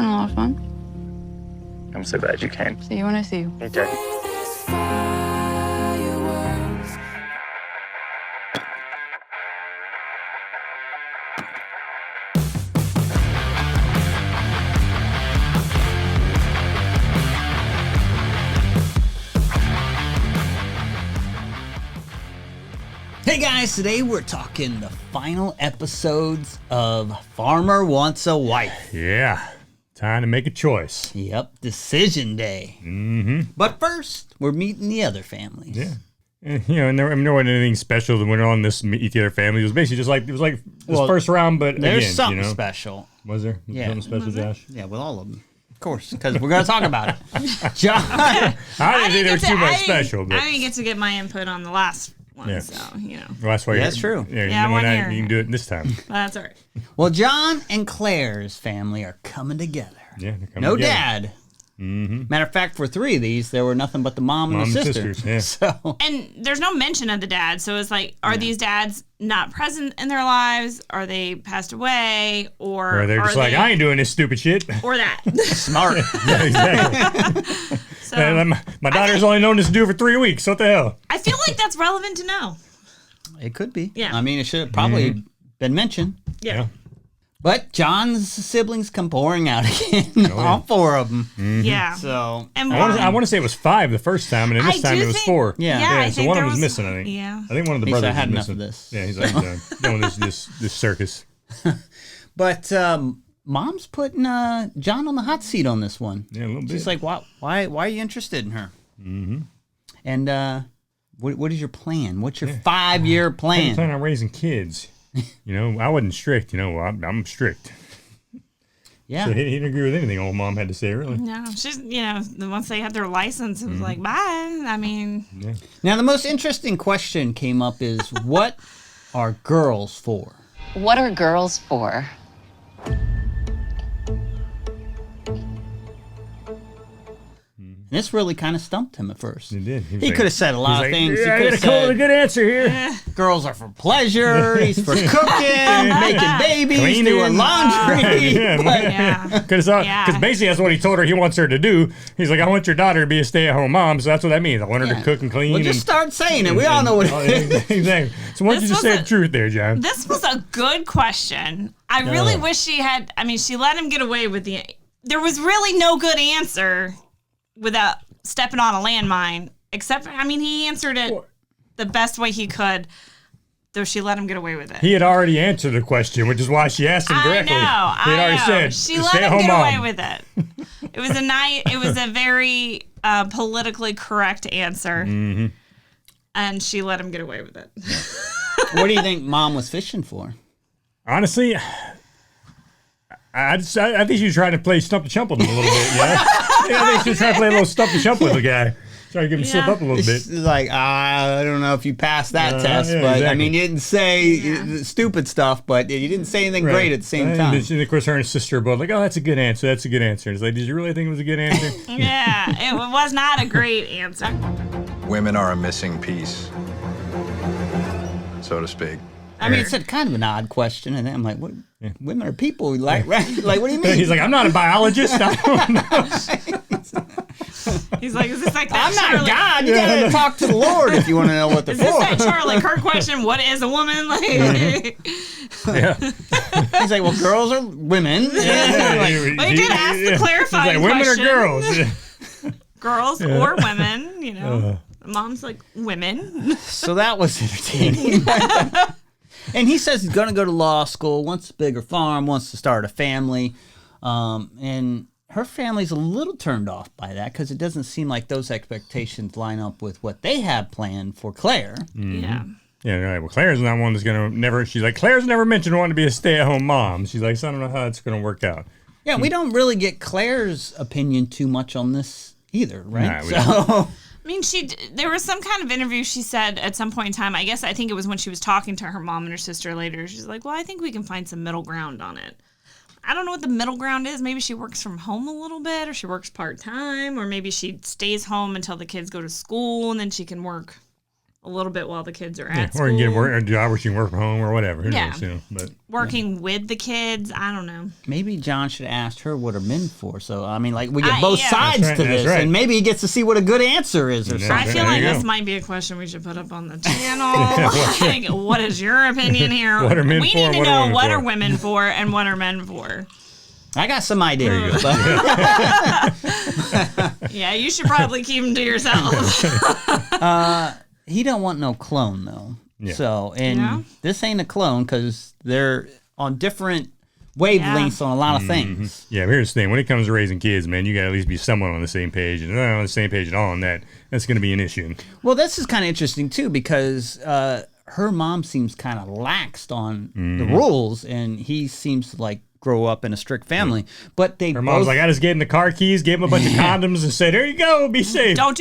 been a lot of fun. I'm so glad you came. See you when I see you. Okay. Hey guys, today we're talking the final episodes of Farmer Wants a Wife. Yeah, time to make a choice. Yep, decision day. Mm-hmm. But first, we're meeting the other families. Yeah. And, there wasn't anything special that went on this meet the other family. It was basically this first round, but there's again, something special. Was there? Yeah. Something special, Josh? Yeah, with all of them. Of course, because we're going to talk about it. John. I didn't think there was too much special. But I didn't get to get my input on the last one, yeah. so, Well, that's why that's true. Yeah, you 1 year. You can do it this time. That's all right. Well, John and Claire's family are coming together. Yeah, they're coming no together. dad. Mm-hmm. Matter of fact, for 3 of these, there were nothing but the mom and the sister. sisters, yeah. So, And there's no mention of the dad, so it's like, are these dads not present in their lives? Are they passed away? Or they're just like, I ain't doing this stupid shit. Or that. smart. Yeah, exactly. So, my daughter's only known this to do for 3 weeks. What the hell? I feel like that's relevant to know. It could be. Yeah. I mean, it should have probably been mentioned. Yeah. But John's siblings come pouring out again. All 4 of them. Mm-hmm. Yeah. So, And I want to say it was 5 the first time, and then this time it was 4. Yeah. I so think one of there them was missing, I think. Yeah. I think one of the He said, brothers I had was enough missing. of this. Yeah, he's like, done with this circus. but Mom's putting John on the hot seat on this one. Yeah, a little bit. She's like, why are you interested in her? Mm-hmm. And what is your plan? What's your 5-year I plan? plan on raising kids. I wasn't strict. I'm strict. Yeah. So he didn't agree with anything old mom had to say, really. No, she's, once they had their license, it was like, bye. I mean. Yeah. Now, the most interesting question came up is, what are girls for? What are girls for? And this really kind of stumped him at first. It did. He could have said a lot of things. Yeah, He I could got have a good answer here. girls are for pleasure. He's for cooking, making babies, Cleaning. doing laundry. Yeah. Because Yeah. basically that's what he told her he wants her to do. He's like, I want your daughter to be a stay-at-home mom, so that's what that means. I want her to cook and clean. Well, just start saying it. We all know what it is. Exactly. So why don't you This just say was the truth there, John? This was a good question. I really wish she had. I mean, she let him get away with there was really no good answer without stepping on a landmine, except, he answered it the best way he could, though she let him get away with it. He had already answered the question, which is why she asked him directly. I know. He had already said, she let him stay-at-home get mom. away with it. It was a very politically correct answer, and she let him get away with it. What do you think Mom was fishing for? Honestly, I think she was trying to play stump the chump with him a little bit, I think she was trying to play a little stump the chump with the guy. Trying to get him to slip up a little bit. It's like, I don't know if you passed that test, yeah, but exactly. you didn't say stupid stuff, but you didn't say anything great at the same time. And of course, her and his sister are both like, oh, that's a good answer. That's a good answer. And it's like, did you really think it was a good answer? Yeah, it was not a great answer. Women are a missing piece, so to speak. It's a kind of an odd question, and then I'm like, what? Women are people, like, right? Like, what do you mean? He's like, I'm not a biologist. I don't know. He's like, is this like that I'm not Charlie? God. You gotta talk to the Lord if you want to know what they're Is this that for. Charlie Kirk question? What is a woman? Like, Yeah. He's like, well, girls are women. Well, he did ask the He's clarifying like, women question. or girls? Girls or women, Mom's like, women. So that was entertaining. And he says he's going to go to law school, wants a bigger farm, wants to start a family. And her family's a little turned off by that because it doesn't seem like those expectations line up with what they have planned for Claire. Yeah. Yeah, right. Well, Claire's not one that's going to never, she's like, Claire's never mentioned wanting to be a stay-at-home mom. She's like, so I don't know how it's going to work out. Yeah, we don't really get Claire's opinion too much on this either, right? Nah, we don't. I mean, there was some kind of interview she said at some point in time, I think it was when she was talking to her mom and her sister later, she's like, well, I think we can find some middle ground on it. I don't know what the middle ground is. Maybe she works from home a little bit, or she works part-time, or maybe she stays home until the kids go to school and then she can work a little bit while the kids are Yeah, at school. or you can get a job where you can work from home or whatever. Who Yeah. knows, you know, but Working with the kids. I don't know. Maybe John should have asked her what are men for. So, I mean, like, we get both yeah. sides That's right, to that's this. right. And maybe he gets to see what a good answer is or Yeah. something. I feel There like you this go. might be a question we should put up on the channel. Like, what is your opinion here? What are men we for need and to what are know women what for? are women for and what are men for. I got some ideas. But Yeah, you should probably keep them to yourself. he don't want no clone, though. Yeah. So, and Yeah. this ain't a clone because they're on different wavelengths on a lot of things. yeah, but here's the thing. When it comes to raising kids, man, you got to at least be somewhat on the same page. And if they're not on the same page at all on that, that's going to be an issue. Well, this is kind of interesting, too, because her mom seems kind of laxed on the rules, and he seems to, like, grow up in a strict family. But they Her mom's like, I just gave him the car keys, gave him a bunch of condoms, and said, there you go, be safe. Don't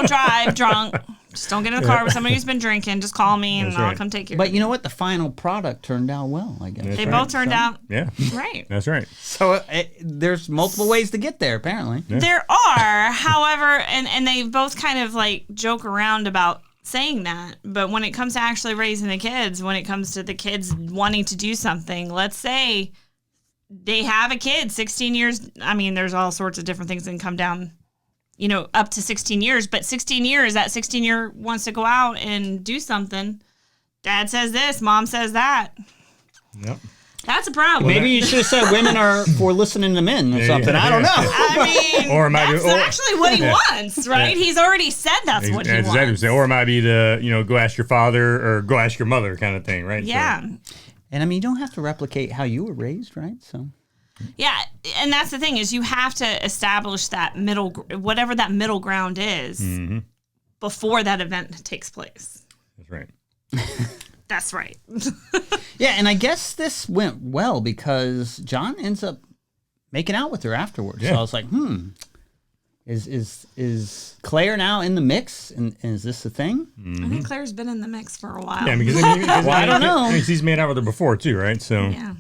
drive drunk. Just don't get in a car with somebody who's been drinking. Just call me and That's I'll right. come take care of But you. you know what? The final product turned out well, I guess. They right. both turned out Yeah, right. that's right. So there's multiple ways to get there, apparently. There are, however, and they both kind of like joke around about saying that, but when it comes to actually raising the kids, when it comes to the kids wanting to do something, let's say they have a kid, 16 years. I mean, there's all sorts of different things that can come down, you know, up to 16 years, but 16 years, that 16-year wants to go out and do something. Dad says this, mom says that. Yep. That's a problem. Maybe you should have said women are for listening to men or something. I don't know. I mean, Or it might be- that's or- actually what he wants, right? Yeah. He's already said that's what he That's exactly what I'm wants. saying. Or it might be the, you know, go ask your father or go ask your mother kind of thing, right? So- Yeah. And I mean, you don't have to replicate how you were raised, right? So Yeah, and that's the thing is you have to establish that whatever that middle ground is before that event takes place. That's right. That's right. yeah, and I guess this went well because John ends up making out with her afterwards. So Yeah. I was like, is Claire now in the mix? And is this a thing? I think Claire's been in the mix for a while. Yeah, because I don't know. I mean, he's made out with her before too, right? So Yeah.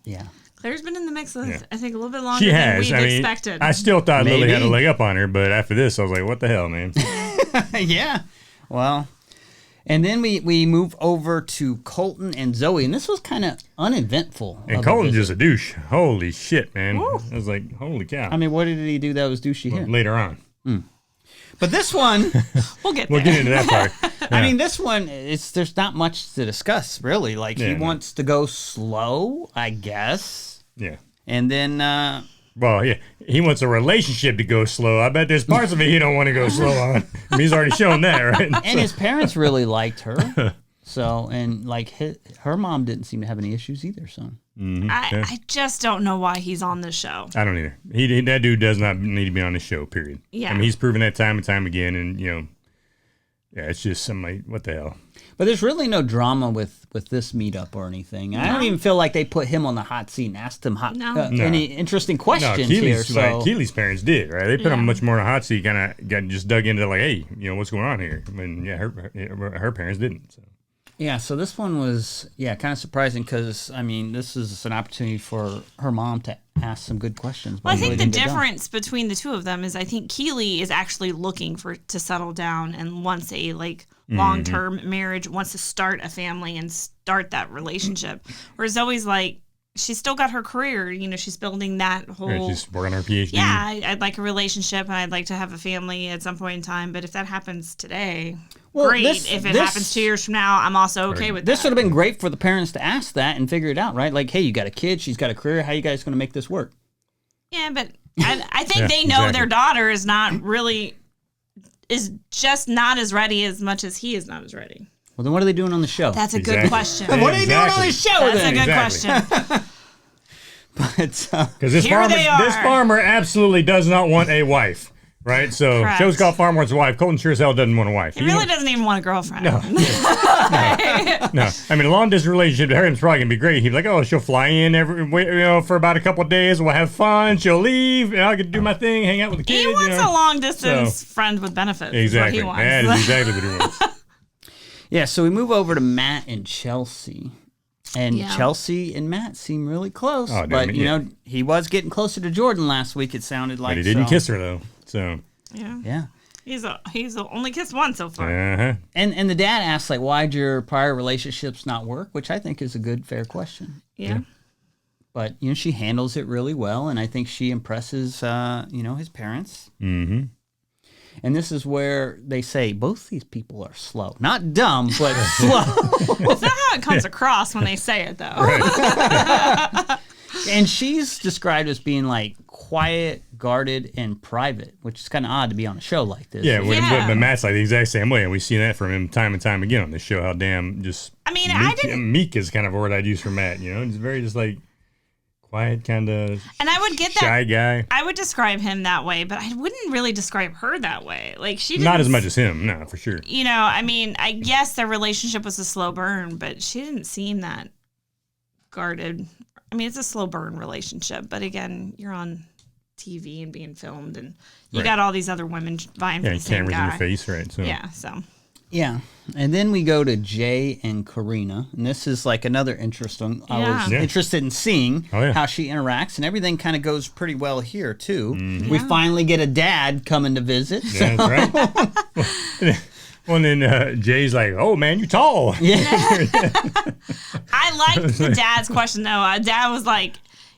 Yeah. Claire's been in the mix, I think, a little bit longer she than has. we've I mean, expected. I still thought Lily had a Maybe. leg up on her, but after this, I was like, what the hell, man? yeah. Well, and then we move over to Colton and Zoe, and this was kind of uneventful. And of a Colton's visit. just a douche. Holy shit, man. I was like, holy cow. I mean, what did he do that was douchey here? Later on. But this one, we'll get We'll there. get into that part. I Yeah. mean, this one, there's not much to discuss, really. Like, he Yeah, no. wants to go slow, I guess. Yeah. And then, Well, yeah, he wants a relationship to go slow. I bet there's parts of it he don't want to go slow on. I mean, he's already shown that, right? and his parents really liked her. So, and like her mom didn't seem to have any issues either. So, I just don't know why he's on this show. I don't either. That dude does not need to be on the show, period. Yeah. I mean, he's proven that time and time again, and, you know, yeah, it's just somebody, what the hell? but there's really no drama with this meetup or anything. I don't even feel like they put him on the hot seat and asked him No. any interesting No, questions here. So, Keeley's parents did, right? They put Yeah. him much more in a hot seat, kind of got just dug into like, hey, you know, what's going on here? I mean, yeah, her parents didn't. So. yeah, so this one was, kind of surprising because, I mean, this is an opportunity for her mom to ask some good questions. but Well, I it think really the didn't get done. difference between the two of them is I think Keeley is actually looking to settle down and wants a long-term marriage, wants to start a family and start that relationship. Whereas Zoe's like, she's still got her career, you know, she's building that whole. Right, she's working on her PhD. Yeah, I'd like a relationship and I'd like to have a family at some point in time. But if that happens today, Well, great. this- if it this- happens 2 years from now, I'm also okay with This that. would have been great for the parents to ask that and figure it out, right? Like, hey, you got a kid, she's got a career. How you guys going to make this work? Yeah, but I think Yeah, they know exactly. their daughter is just not as ready as much as he is not as ready. Well, then what are they doing on the show? That's a Exactly. good question. Yeah. What are they doing on Exactly. the show That's a then? good Exactly. question. But, Because this Here they are. farmer absolutely does not want a wife, right? So Correct. show's called Farmer Wants a Wife. Colton sure as hell doesn't want a wife. He really doesn't even want a girlfriend. No. No, I mean, a long distance relationship to him's probably gonna be great. He'd be like, oh, she'll fly in for about a couple of days. We'll have fun. She'll leave, and I can do my thing, hang out with the kids. He wants you know? a long distance So- friend with benefits. Exactly. Is what he That wants. is exactly what he wants. yeah, so we move over to Matt and Chelsi. And Yeah. Chelsi and Matt seem really close. Oh, dude, but, I mean, you yeah. know, he was getting closer to Jordyn last week, it sounded like. But he didn't so. kiss her though. So Yeah. Yeah. He's only kissed one so far. Uh-huh. And the dad asks, like, why'd your prior relationships not work? Which I think is a good, fair question. Yeah. But, she handles it really well, and I think she impresses, his parents. Mm-hmm. And this is where they say both these people are slow. Not dumb, but slow. That's not how it comes across when they say it, though. Right. And she's described as being, like, quiet, guarded, and private, which is kind of odd to be on a show like this. Yeah, but Matt's like the exact same way, and we've seen that from him time and time again on this show, how damn just meek is kind of a word I'd use for Matt, He's very just, like, quiet, kind of shy guy. I would describe him that way, but I wouldn't really describe her that way. Like she didn't, not as much as him, no, for sure. I guess their relationship was a slow burn, but she didn't seem that guarded. I mean, it's a slow burn relationship, but again, you're on TV and being filmed, and you got all these other women vying for the same guy. Cameras in your face, right? So Yeah, and then we go to Jay and Karina, and this is like another interesting. I was interested in seeing how she interacts, and everything kind of goes pretty well here too. Mm-hmm. We finally get a dad coming to visit. Yeah, that's right. Well, and then Jay's like, "Oh man, you tall." Yeah. I liked the dad's question though. Dad was like,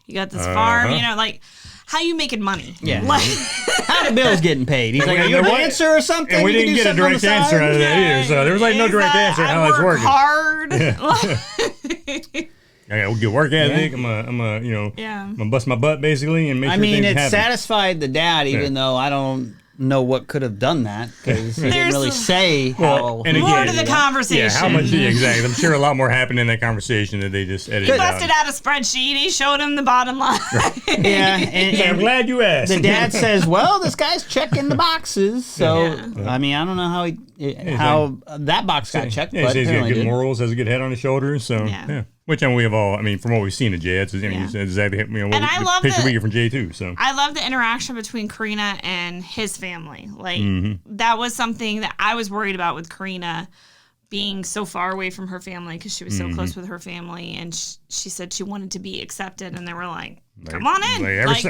"You got this farm, like." How you making money? Yeah. How the bill's getting paid? He's like, are you a dancer or something? And we didn't get a direct answer out of that either. So there was like no direct answer how it's working. Hard. I got good work ethic. I'm gonna bust my butt basically and make sure things happen. It satisfied the dad, even though I don't know what could have done that because he didn't really say how. And more to the conversation. Yeah, how much? Yeah, exactly. I'm sure a lot more happened in that conversation that they just edited out. He busted out a spreadsheet. He showed him the bottom line. Yeah, and I'm glad you asked. The dad says, "Well, this guy's checking the boxes." So I mean, I don't know how that box got checked. Yeah, but he's got good did. morals, has a good head on his shoulders. So yeah. Which we have all. I mean, from what we've seen of Jay, that's exactly what picture we get from Jay too. So I love the interaction between Karina and his family. Like that was something that I was worried about with Karina being so far away from her family because she was so close with her family, and she said she wanted to be accepted, and they were like, "Come on in."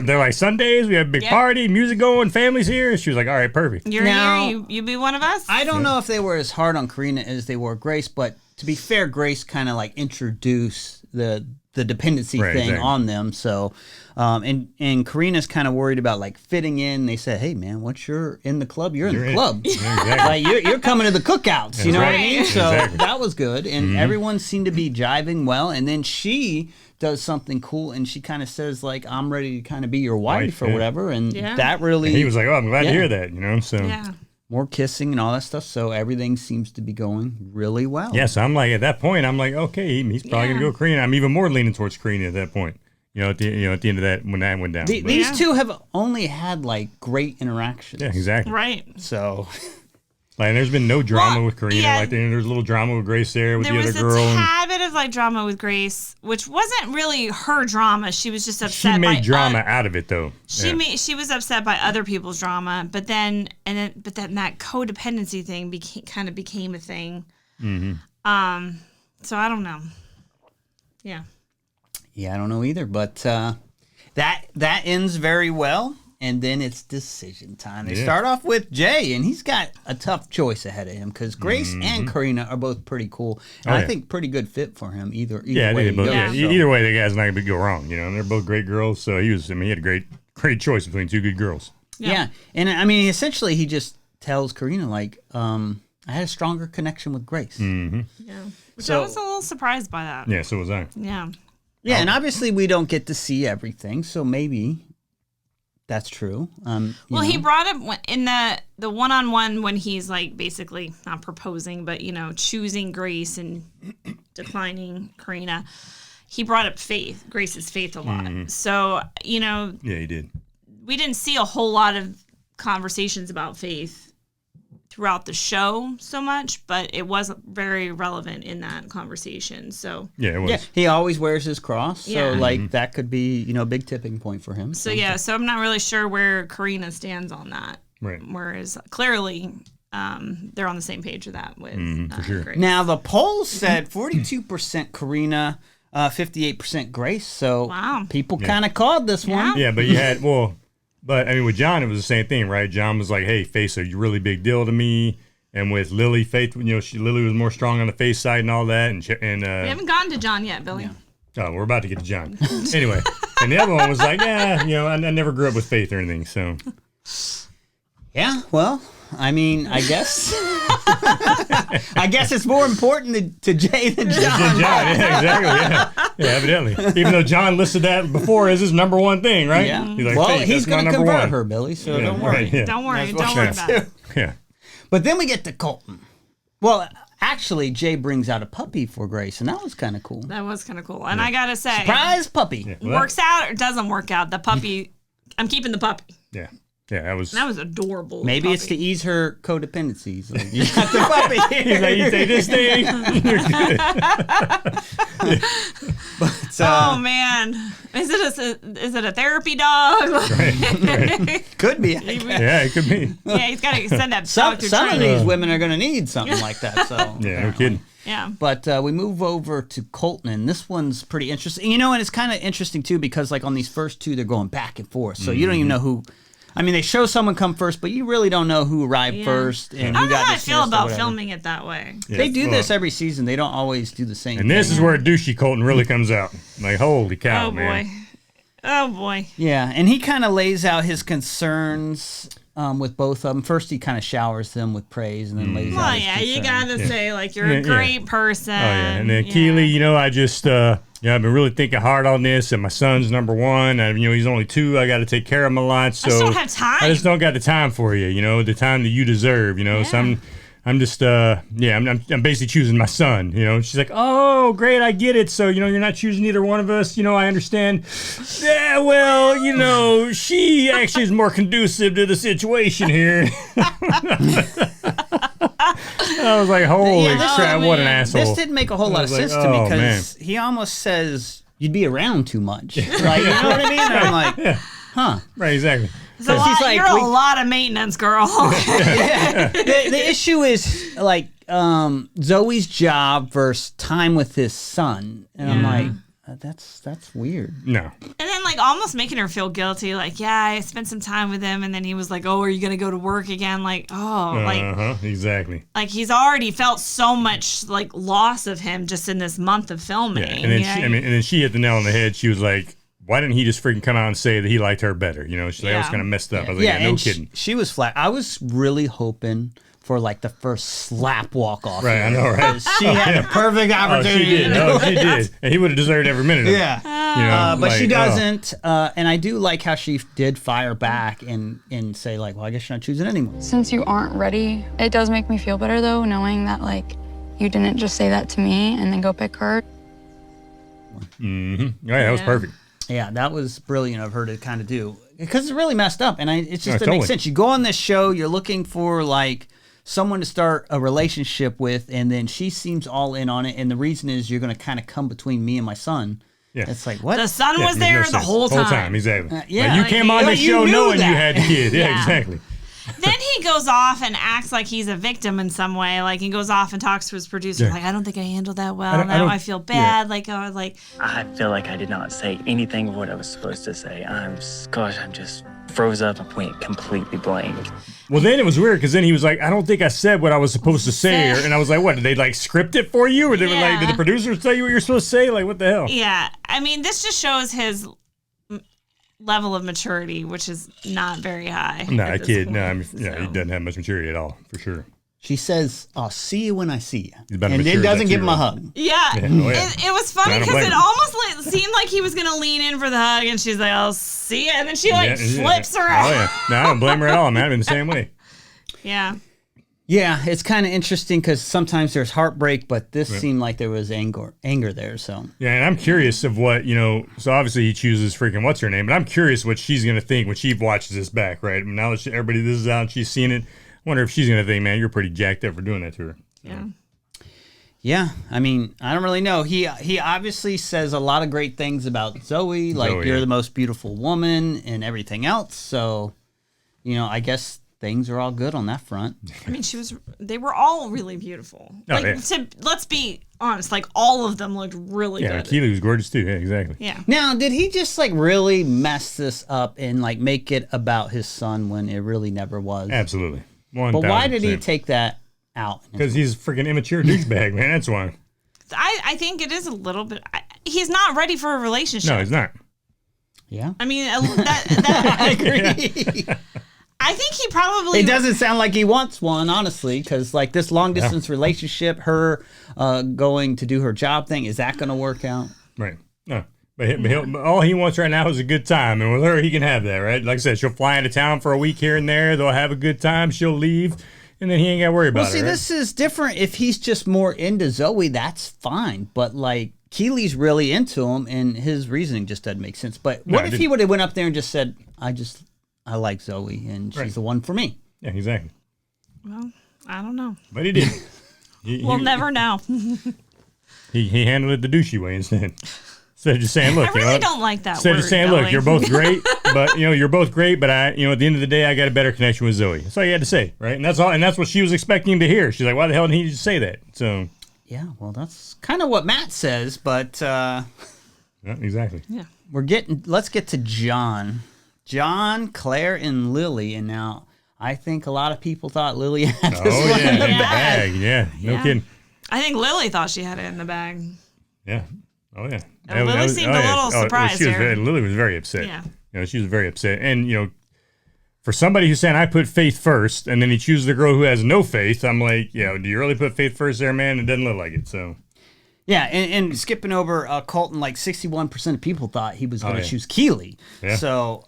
They're like Sundays, we have a big party, music going, family's here. And she was like, "All right, perfect. You're here. You be one of us." I don't know if they were as hard on Karina as they were Grace, but to be fair, Grace kind of like introduced the dependency thing on them. So, and Karina's kind of worried about like fitting in. They said, "Hey man, once you're in the club, you're in the club. Like you're coming to the cookouts." You know what I mean? So that was good, and everyone seemed to be jiving well. And then she does something cool, and she kind of says like, "I'm ready to kind of be your wife or whatever," and that really. And he was like, "Oh, I'm glad to hear that." So. Yeah. More kissing and all that stuff, so everything seems to be going really well. Yeah, so I'm like, at that point, I'm like, okay, he's probably gonna go Karina. I'm even more leaning towards Karina at that point. At the end of that, when that went down. These two have only had like great interactions. Yeah, exactly. Right. So. Like, there's been no drama with Karina. Yeah. Like, there's a little drama with Grace there with the other girl. There was a tad bit of, like, drama with Grace, which wasn't really her drama. She was just upset She made drama out of it, though. She was upset by other people's drama, but then that codependency thing became a thing. Mm-hmm. So I don't know. Yeah. Yeah, I don't know either, but that ends very well. And then it's decision time. They start off with Jay, and he's got a tough choice ahead of him because Grace and Karina are both pretty cool. And I think pretty good fit for him either way. Either way, the guy's not going to go wrong. They're both great girls. So he had a great choice between two good girls. Yeah. And I mean, essentially, he just tells Karina, like, I had a stronger connection with Grace. Mm-hmm. Yeah. Which I was a little surprised by that. Yeah, so was I. Yeah. Yeah, and obviously we don't get to see everything, so maybe that's true. He brought up in the one-on-one when he's like basically not proposing, but choosing Grace and declining Karina. He brought up Grace's faith a lot. Mm-hmm. So yeah, he did. We didn't see a whole lot of conversations about faith throughout the show so much, but it was very relevant in that conversation. So yeah, it was. Yeah, he always wears his cross, so that could be a big tipping point for him. So so I'm not really sure where Karina stands on that. Right. Whereas clearly they're on the same page with that with for sure. Grace. Now the polls said 42% Karina, 58% Grace. So people kind of called this one. Yeah, but you had But I mean, with John, it was the same thing, right? John was like, "Hey, Faith's a really big deal to me." And with Lily, Faith, Lily was more strong on the Faith side and all that. And we haven't gotten to John yet, Billy. Oh, we're about to get to John. Anyway, and the other one was like, I never grew up with Faith or anything, so. Yeah, well, I mean, I guess it's more important to Jay than John. Yeah, exactly. Yeah, evidently. Even though John listed that before as his number one thing, right? Yeah. He's like, well, Faith, he's going to convert one. her, Billy. So don't worry. Right, yeah. Don't worry about it. Yeah. But then we get to Colton. Well, actually, Jay brings out a puppy for Grace, and that was kind of cool. That was kind of cool. And I got to say, surprise puppy. Yeah, well, works out or doesn't work out. The puppy, I'm keeping the puppy. Yeah. Yeah, that was adorable. Maybe it's to ease her codependencies. Like, you got the puppy. He's like, you take this thing. You're good. But, oh man, is it a therapy dog? Right. Could be. Yeah, it could be. Yeah, he's got to send that Some doctor. of these women are going to need something like that. So yeah, no kidding. Yeah. But we move over to Colton, and this one's pretty interesting. And it's kind of interesting too because like on these first two, they're going back and forth, so you don't even know who. I mean, they show someone come first, but you really don't know who arrived first. And I don't know got how I feel about whatever. filming it that way. Yeah, They do this every season. They don't always do the same And thing. this is where douchey Colton really comes out. Like, holy cow, man. Oh boy. Yeah, and he kind of lays out his concerns with both of them. First, he kind of showers them with praise, and then lays out his concerns. You gotta say like you're a great person. Oh yeah, and then Keeley, I just I've been really thinking hard on this, and my son's number one. He's only 2. I got to take care of him a lot, so I just don't have time. I just don't got the time for you. The time that you deserve. So I'm just I'm basically choosing my son. She's like, oh great, I get it. So you're not choosing either one of us. I understand. Yeah, well, she actually is more conducive to the situation here. I was like, holy crap, what an asshole. This didn't make a whole lot of sense to me because he almost says you'd be around too much. Like, you know what I mean? And I'm like, huh. Right, exactly. You're a lot of maintenance, girl. The issue is like Zoe's job versus time with his son. And I'm like, that's weird. No. And then like almost making her feel guilty, like, yeah, I spent some time with him, and then he was like, oh, are you gonna go to work again? Like, exactly. Like he's already felt so much like loss of him just in this month of filming. Yeah. And then and then she hit the nail on the head. She was like, why didn't he just freaking come out and say that he liked her better? She's like, I was kind of messed up. I was like, no kidding. She was flat. I was really hoping for like the first slap walk off. Right, I know, right? She had the perfect opportunity. She did. And he would have deserved every minute of it. Yeah. But she doesn't. And I do like how she did fire back and say like, well, I guess you're not choosing anyone. Since you aren't ready, it does make me feel better though, knowing that like you didn't just say that to me and then go pick her. Mm-hmm. Yeah, that was perfect. Yeah, that was brilliant of her to kind of do. Because it's really messed up. And it just doesn't totally. make sense. You go on this show, you're looking for like someone to start a relationship with, and then she seems all in on it. And the reason is you're going to kind of come between me and my son. Yeah. It's like, what? The son was there the whole time. Exactly. Yeah. You came on the show knowing you had the kid. Yeah, exactly. Then he goes off and acts like he's a victim in some way. Like he goes off and talks to his producer, like, I don't think I handled that well. Now I feel bad. Yeah. I feel like I did not say anything of what I was supposed to say. I'm just froze up and went completely blank. Well, then it was weird because then he was like, I don't think I said what I was supposed to say. And I was like, what, did they like script it for you? Or they were like, did the producers tell you what you're supposed to say? Like, what the hell? Yeah. I mean, this just shows his level of maturity, which is not very high. Nah, kid. No, he doesn't have much maturity at all, for sure. She says, I'll see you when I see you. And then doesn't give him a hug. Yeah. It was funny because it almost seemed like he was going to lean in for the hug, and she's like, I'll see you. And then she flips her out. Oh, yeah. No, I don't blame her at all, man. I'm in the same way. Yeah. Yeah, it's kind of interesting because sometimes there's heartbreak, but this seemed like there was anger there. So yeah, and I'm curious of what, so obviously he chooses freaking what's her name, but I'm curious what she's going to think when she watches this back, right? Now that this is out and she's seen it, I wonder if she's going to think, man, you're pretty jacked up for doing that to her. Yeah. Yeah, I mean, I don't really know. He obviously says a lot of great things about Zoe, like you're the most beautiful woman and everything else. So, I guess things are all good on that front. I mean, they were all really beautiful. Let's be honest, like all of them looked really good. Yeah, Keeley was gorgeous too. Yeah, exactly. Yeah. Now, did he just like really mess this up and like make it about his son when it really never was? Absolutely. 1000%. But why did he take that out? Because he's a freaking immature douchebag, man. That's why. I think it is a little bit. He's not ready for a relationship. No, he's not. Yeah. I mean, that I agree. I think he probably. It doesn't sound like he wants one, honestly, because like this long distance relationship, her going to do her job thing, is that going to work out? Right. No. But all he wants right now is a good time. And with her, he can have that, right? Like I said, she'll fly into town for a week here and there. They'll have a good time. She'll leave. And then he ain't got to worry about it. Well, see, this is different. If he's just more into Zoe, that's fine. But like Keeley's really into him, and his reasoning just doesn't make sense. But what if he would have went up there and just said, I like Zoe, and she's the one for me? Yeah, exactly. Well, I don't know. But he did. We'll never know. he handled it the douchey way instead. Instead of just saying, look, I really don't like that instead word. Instead of saying, look, you're both great, but you're both great, but at the end of the day, I got a better connection with Zoe. That's all you had to say, right? And that's all, and that's what she was expecting to hear. She's like, why the hell didn't he just say that? So. Yeah, well, that's kind of what Matt says, but. Yeah, exactly. Yeah. Let's get to John. John, Claire, and Lily, and now I think a lot of people thought Lily had this one in the bag. Yeah, no kidding. I think Lily thought she had it in the bag. Yeah. Oh yeah. Lily seemed a little surprised here. Lily was very upset. Yeah. She was very upset, and for somebody who's saying I put faith first, and then he chooses the girl who has no faith, I'm like, do you really put faith first there, man? It doesn't look like it. So. Yeah, and skipping over Colton, like 61% of people thought he was going to choose Keeley. Yeah. So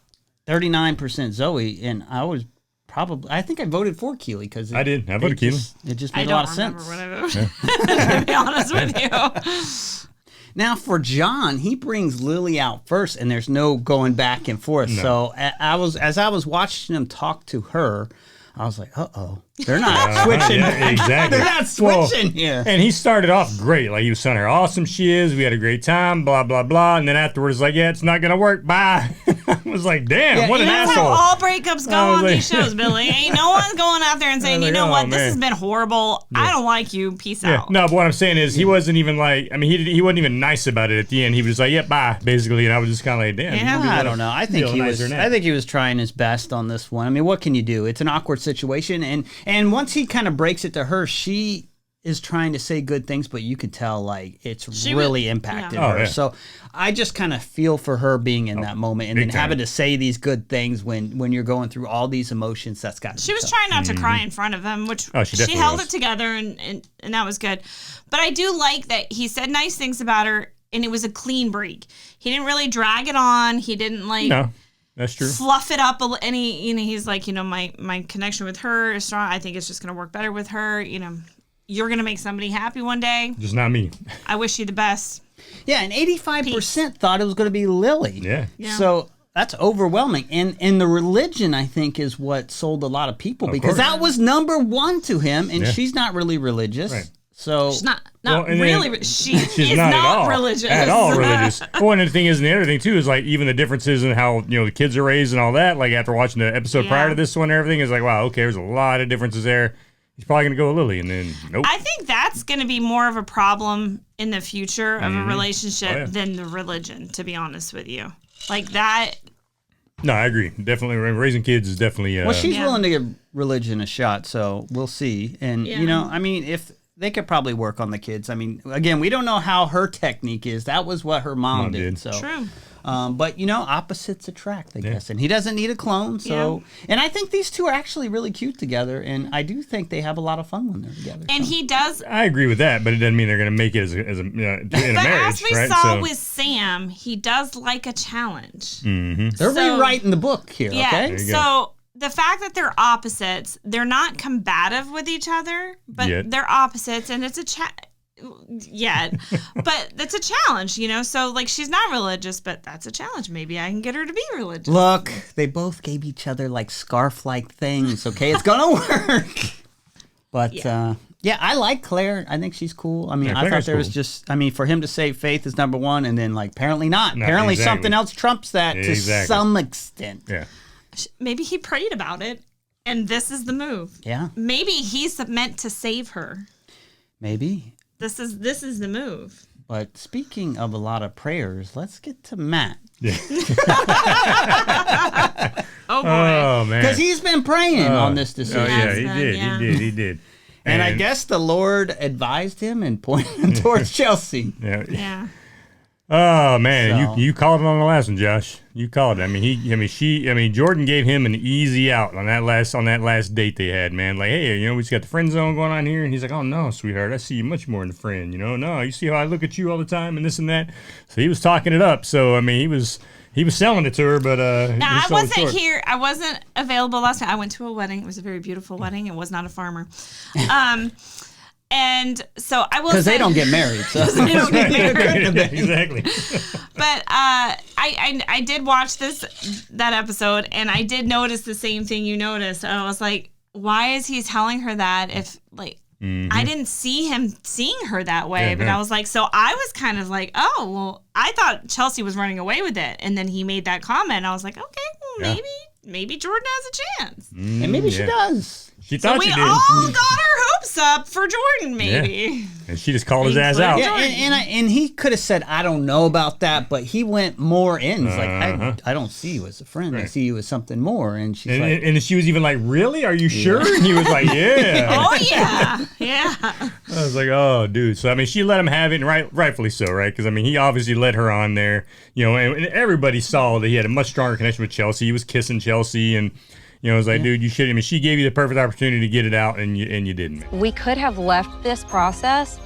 39% Zoe, and I think I voted for Keeley because I did. I voted Keeley. It just made a lot of sense. I don't remember what I voted. To be honest with you. Now for John, he brings Lily out first, and there's no going back and forth. No. So as I was watching him talk to her, I was like, uh-oh. They're not switching. Yeah, exactly. They're not switching here. And he started off great. Like, he was telling her how awesome she is. We had a great time, blah, blah, blah. And then afterwards, like, it's not going to work. Bye. I was like, damn, what an asshole. That's how all breakups go on these shows, Billy. Ain't no one's going out there and saying, you know what, this has been horrible. Yeah. I don't like you. Peace out. No, but what I'm saying is he wasn't even like, he wasn't even nice about it at the end. He was just like, bye, basically. And I was just kind of like, damn. Yeah, I don't know. I think he was trying his best on this one. I mean, what can you do? It's an awkward situation. And once he kind of breaks it to her, she is trying to say good things, but you could tell like it's really impacted her. So I just kind of feel for her being in that moment and then having to say these good things when you're going through all these emotions. That's got to She was trying not to cry in front of him, which she held it together and that was good. But I do like that he said nice things about her and it was a clean break. He didn't really drag it on. He didn't like... No. That's true. Fluff it up, and he's like, my connection with her is strong. I think it's just going to work better with her. You're going to make somebody happy one day. Just not me. I wish you the best. Yeah, and 85% thought it was going to be Lily. Yeah. So that's overwhelming. And the religion, I think, is what sold a lot of people because that was number one to him, and she's not really religious. Right. So she's not really. She's not religious at all. Religious. Well, and the thing is, and the other thing too is like even the differences in how the kids are raised and all that. Like after watching the episode prior to this one, and everything is like, wow, okay, there's a lot of differences there. He's probably gonna go with Lily, and then nope. I think that's gonna be more of a problem in the future of a relationship than the religion. To be honest with you, like that. No, I agree. Definitely, raising kids is definitely. Well, she's willing to give religion a shot, so we'll see. And if they could probably work on the kids. I mean, again, we don't know how her technique is. That was what her mom did. So true. But opposites attract, I guess. And he doesn't need a clone. So, and I think these two are actually really cute together. And I do think they have a lot of fun when they're together. And he does. I agree with that, but it doesn't mean they're going to make it in a marriage. But as we saw with Sam, he does like a challenge. Mm-hmm. They're rewriting the book here. Yeah. Okay. So the fact that they're opposites, they're not combative with each other, but they're opposites, and it's a but that's a challenge, So like she's not religious, but that's a challenge. Maybe I can get her to be religious. Look, they both gave each other like scarf-like things. Okay, it's gonna work. But I like Claire. I think she's cool. I mean, I thought there was for him to say faith is number one, and then like apparently not. Apparently something else trumps that to some extent. Yeah. Maybe he prayed about it And this is the move. Yeah. Maybe he's meant to save her. Maybe. This is the move. But speaking of a lot of prayers, let's get to Matt. Yeah. Oh, boy. Oh, man. Because he's been praying on this decision. Oh, yeah, he Yes, did. yeah. He did. And I guess the Lord advised him and pointed him towards Chelsi. Yeah. Oh man, So- you called it on the last one, Josh. You called it. Jordyn gave him an easy out on that last date they had, man. Like, hey, we just got the friend zone going on here, and he's like, oh no, sweetheart, I see you much more than a friend. No, you see how I look at you all the time and this and that. So he was talking it up. So he was selling it to her, but Now, I wasn't here. I wasn't available last time. I went to a wedding. It was a very beautiful wedding. It was not a farmer. And so I will say, Because they don't get married. So they don't get married. Exactly. But I did watch that episode, and I did notice the same thing you noticed. I was like, why is he telling her that if I didn't see him seeing her that way? Yeah, but no. I was like, so I was kind of like, oh, well, I thought Chelsi was running away with it. And then he made that comment. I was like, okay, well, maybe Jordyn has a chance. and maybe she does. She So thought we she did. all got our hopes up for Jordyn, maybe. And she just called his ass out. Yeah, and he could have said, I don't know about that, but he went more in. He's like, I don't see you as a friend. I Right. see you as something more. And she's And, like, and she was even like, really? Are you sure? And he was like, yeah. Oh, yeah. Yeah. I was like, oh, dude. So, she let him have it, and rightfully so, right? Because, he obviously let her on there, and everybody saw that he had a much stronger connection with Chelsi. He was kissing Chelsi, and, it was like, dude, you should. She gave you the perfect opportunity to get it out, and you didn't. We could have left this process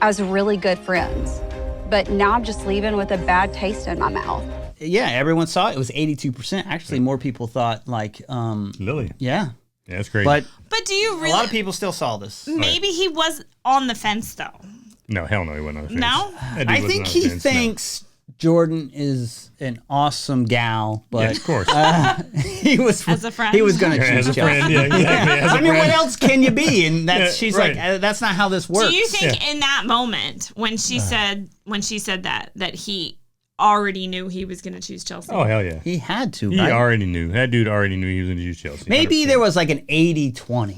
as really good friends, but now I'm just leaving with a bad taste in my mouth. yeah, everyone saw it. It was 82%. Actually, more people thought Lily. Yeah. Yeah, that's crazy. But But do you really? a lot of people still saw this. Maybe he was on the fence, though. No, hell no, he wasn't on the fence. No? That dude I wasn't think on he the fence, no. thinks Jordyn is an awesome gal, Yeah, but of course. he was As a friend? He was going to Yeah, choose as a Chelsi. friend, yeah, exactly. As a I mean, what friend. else can you be? And Yeah, she's right. like, that's not how this works. Do you think in that moment when she said that he already knew he was going to choose Chelsi? Oh, hell yeah. He had to, He right? already knew. That dude already knew he was going to use Chelsi. Maybe 100%. there was like an 80-20.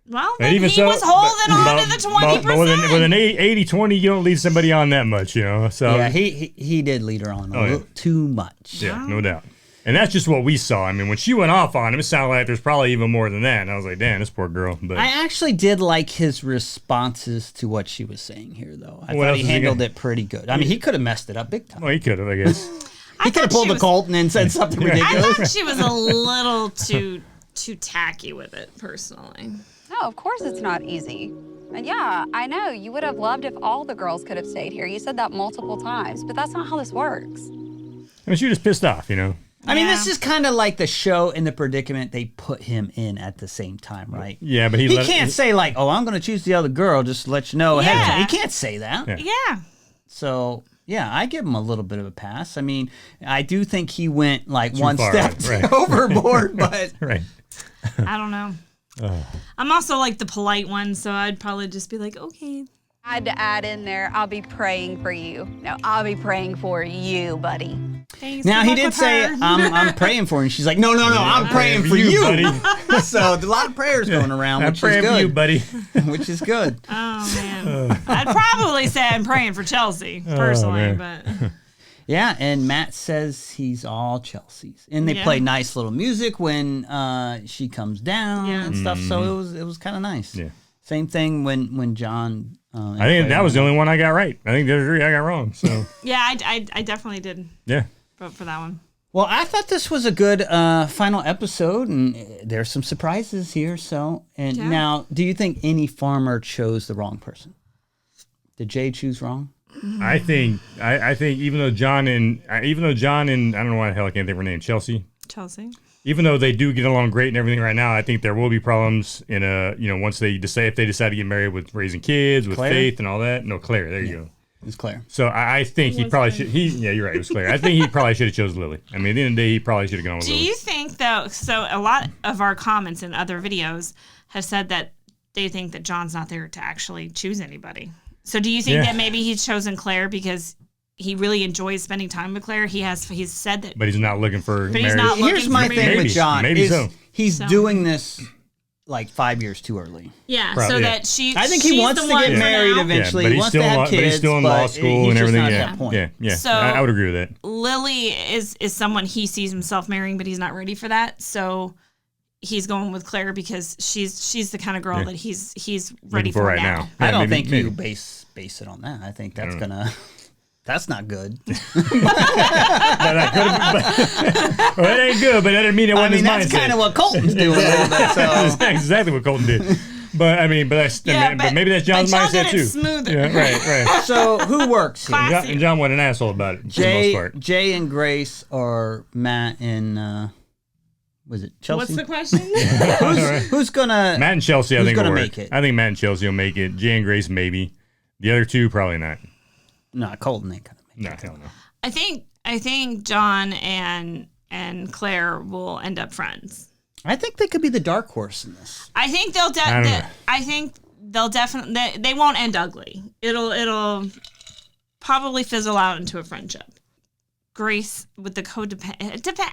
Well, But then he even so, was holding on to the 20%. But with an 80-20, you don't lead somebody on that much, So Yeah, he did lead her on a Oh, yeah. little too much. yeah, no doubt. And that's just what we saw. When she went off on him, it sounded like there's probably even more than that. And I was like, damn, this poor girl. But I actually did like his responses to what she was saying here, though. I What thought else he is he handled gonna- it pretty good. He could have messed it up big time. well, he could have, I guess. He could have pulled the Colton and said something I ridiculous. thought she was a little too tacky with it, personally. No, of course it's not easy. And yeah, I know you would have loved if all the girls could have stayed here. You said that multiple times, but that's not how this works. She was just pissed off, I mean, this is kind of like the show and the predicament they put him in at the same time, right? Yeah, but he can't say like, "Oh, I'm going to choose the other girl." Just to let you know ahead of time. Yeah. He can't say that. Yeah. Yeah. So yeah, I give him a little bit of a pass. I do think he went like Too one far, step right. overboard, but Right. I don't know. I'm also like the polite one, so I'd probably just be like, okay. I had to add in there, I'll be praying for you. No, I'll be praying for you, buddy. Thanks. now Good he luck did with say, her. I'm praying for you. And she's like, no, I'm praying for you. buddy. So a lot of prayers going around, I'm which is praying for you, good. buddy. Which is good. Oh, man. I'd probably say I'm praying for Chelsi, personally, but Yeah, and Matt says he's all Chelsi's, and they Yeah. play nice little music when she comes down Yeah. and stuff. So it was kind of nice. Yeah. Same thing when John. I think that was the only one I got right. I think there's three I got wrong. So yeah, I definitely did yeah. vote for that one. Well, I thought this was a good final episode, and there's some surprises here. So, and Yeah. now, do you think any farmer chose the wrong person? Did Jay choose wrong? I think even though John and I don't know why the hell I can't think of her name, Chelsi. Even though they do get along great and everything right now, I think there will be problems in once they decide if they decide to get married with raising kids, with Claire? Faith and all that. No, Claire. There you go. It was Claire. So I think he probably should. Yeah, you're right. It was Claire. I think he probably should have chose Lily. At the end of the day, he probably should have gone with Do Lily. you think, though, so a lot of our comments in other videos have said that they think that John's not there to actually choose anybody. So do you think that maybe he's chosen Claire because he really enjoys spending time with Claire? He's said that. But he's not looking for But he's marriage. not looking Here's my for thing marriage. with John. Maybe is so. he's doing this like 5 years too early. Yeah, Probably, that she. I think he wants to get married eventually. But he wants to have kids, but he's still in law school and everything. Yeah. So I would agree with that. Lily is someone he sees himself marrying, but he's not ready for that. So he's going with Claire because she's the kind of girl that he's ready for right now. I don't think you base it on that. I think that's gonna. That's not good. Well, it ain't good, but that didn't mean it wasn't his mindset. That's kind of what Colton's doing. That's exactly what Colton did. But but maybe that's John's mindset too. Smoother. Yeah, right. So who works here? And John wasn't an asshole about it. For the most part. Jay and Grace or Matt and was it Chelsi? What's the question? who's gonna Matt and Chelsi? I think will make it. I think Matt and Chelsi will make it. Jay and Grace maybe. The other two probably not. No, Colton ain't gonna make it. No, hell no. I think John and Claire will end up friends. I think they could be the dark horse in this. I think they'll definitely they won't end ugly. It'll probably fizzle out into a friendship. Grace with the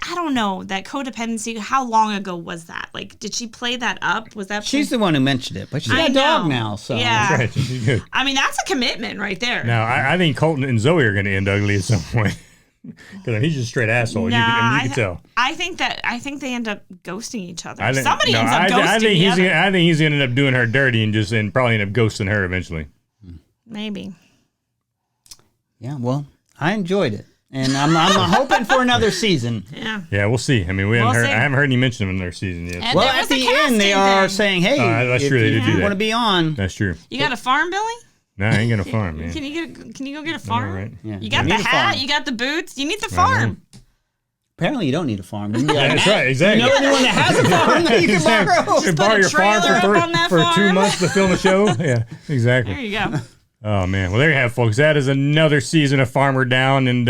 I don't know, that codependency. How long ago was that? Like, did she play that up? Was that? She's the one who mentioned it, but she's got a dog now, so yeah. That's right. She's good. I mean, that's a commitment right there. Now, I think Colton and Zoe are going to end ugly at some point because he's just a straight asshole. Nah, you can tell. I think they end up ghosting each other. Somebody ends up ghosting I think the other. I think he's going to end up doing her dirty and probably end up ghosting her eventually. Maybe. Yeah. Well, I enjoyed it. And I'm hoping for another season. Yeah, we'll see. I mean, I haven't heard any mention of another season yet. And well, at the end, they are saying, "Hey, that's true. They did do that. Want to be on?" That's true. You got a farm, Billy? No, I ain't got a farm, man. Can you go get a farm? Right. Yeah. You got the hat. You got the boots. You need the farm. Apparently, you don't need a farm. You that's right. Exactly. You know anyone that has a farm that you can borrow? You borrow your farm for 2 months to film a show. Yeah, exactly. There you go. Oh man. Well, there you have, it, folks. That is another season of Farmer Down, and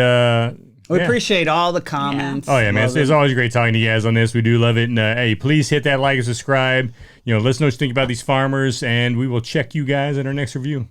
we appreciate all the comments. Oh yeah, man! It's always great talking to you guys on this. We do love it. And hey, please hit that like and subscribe. Let us know what you think about these farmers, and we will check you guys in our next review.